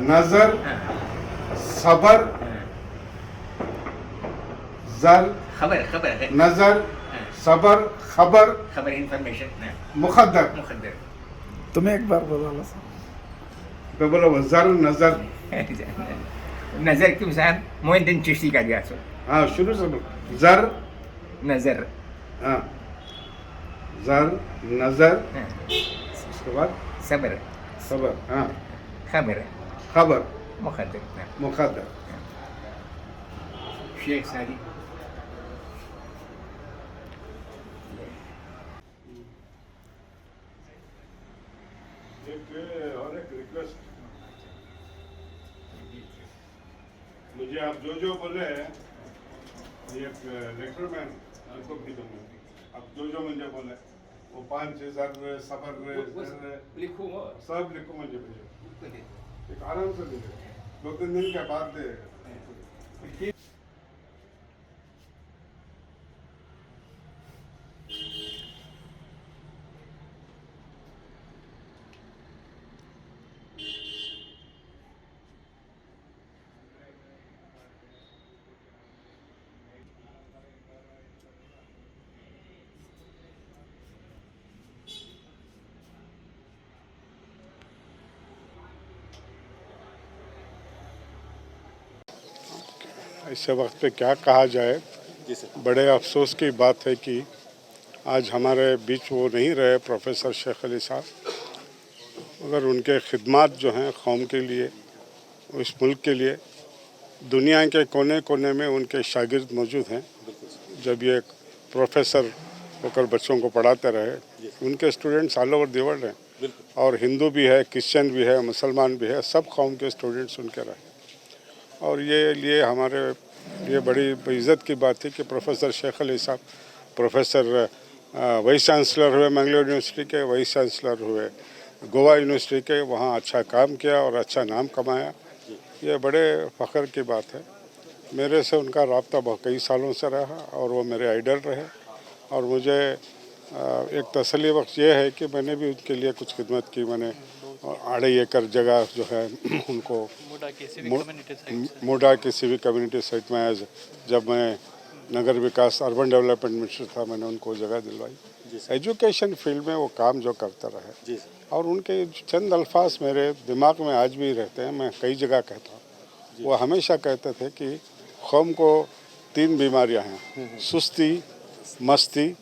नजर, हाँ, सबर, हाँ, जर, खबर खबर है, नजर, हाँ, सबर, खबर, खबर इंफॉर्मेशन, हाँ, मुकद्दर। मुकद्दर। तुम्हें एक बार बोला सर। तो बोलो वो जर, नजर। नजर की मिसाल मोइनुद्दीन चिश्ती का दिया सो हाँ, शुरू से बोलो। जर, नजर, हाँ, जर, नजर, हाँ, उसके बाद सबर, सबर, हाँ, खबर, खबर, मुकद्दर, हाँ। मुकद्दर। शेख सादी और एक रिक्वेस्ट, मुझे आप जो बोले एक लेटर में आपको भी दूंगा। आप जो मुझे बोले वो 5-6 जर, सबर, लिखूँ वो सब लिखो मुझे भेजो। एक आराम से लिखो, 2-3 दिन के बाद दे। ऐसे वक्त पे क्या कहा जाए, बड़े अफसोस की बात है कि आज हमारे बीच वो नहीं रहे प्रोफेसर शेख अली साहब, मगर उनके खिदमात जो हैं कौम के लिए, इस मुल्क के लिए, दुनिया के कोने कोने में उनके शागिर्द मौजूद हैं। जब ये प्रोफेसर होकर बच्चों को पढ़ाते रहे, उनके students all over the world हैं, और हिंदू भी है, क्रिश्चियन भी है, मुसलमान भी है, सब कौम के स्टूडेंट्स उनके रहे। और ये लिए हमारे लिए बड़ी इज़्ज़त की बात थी कि प्रोफेसर शेख अली साहब प्रोफेसर वाइस चांसलर हुए, मैंगलोर यूनिवर्सिटी के वाइस चांसलर हुए, गोवा यूनिवर्सिटी के, वहाँ अच्छा काम किया और अच्छा नाम कमाया। ये बड़े फ़ख्र की बात है। मेरे से उनका रब्ता बहुत कई सालों से रहा और वो मेरे आइडल रहे, और मुझे एक तसल्ली बख्श ये है कि मैंने भी उनके लिए कुछ खिदमत की। मैंने 2.5 एकड़ जगह जो है उनको मोडा की सिविक कम्युनिटी साइट में जब मैं नगर विकास अर्बन डेवलपमेंट मिनिस्टर था, मैंने उनको जगह दिलवाई। एजुकेशन फील्ड में वो काम जो करते रहे, और उनके चंद अल्फाज मेरे दिमाग में आज भी रहते हैं। मैं कई जगह कहता हूँ, वो हमेशा कहते थे कि कौम को 3 बीमारियाँ हैं, सुस्ती, मस्ती,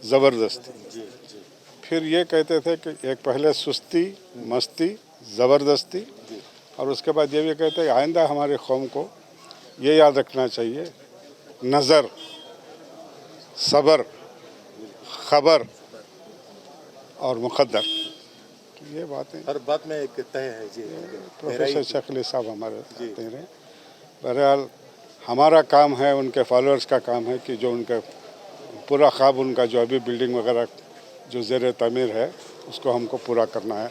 ज़बरदस्ती। फिर ये कहते थे कि एक पहले सुस्ती, मस्ती, ज़बरदस्ती, और उसके बाद ये भी कहते हैं आइंदा हमारे कौम को ये याद रखना चाहिए, नज़र, सबर, खबर और मुकद्दर। तो ये बातें हर बात में एक तय है जी। प्रोफेसर शेख अली साहब हमारे दे रहे। बहरहाल हमारा काम है, उनके फॉलोअर्स का काम है कि जो उनका पूरा ख्वाब, उनका जो अभी बिल्डिंग वगैरह जो ज़ेर तामीर है, उसको हमको पूरा करना है।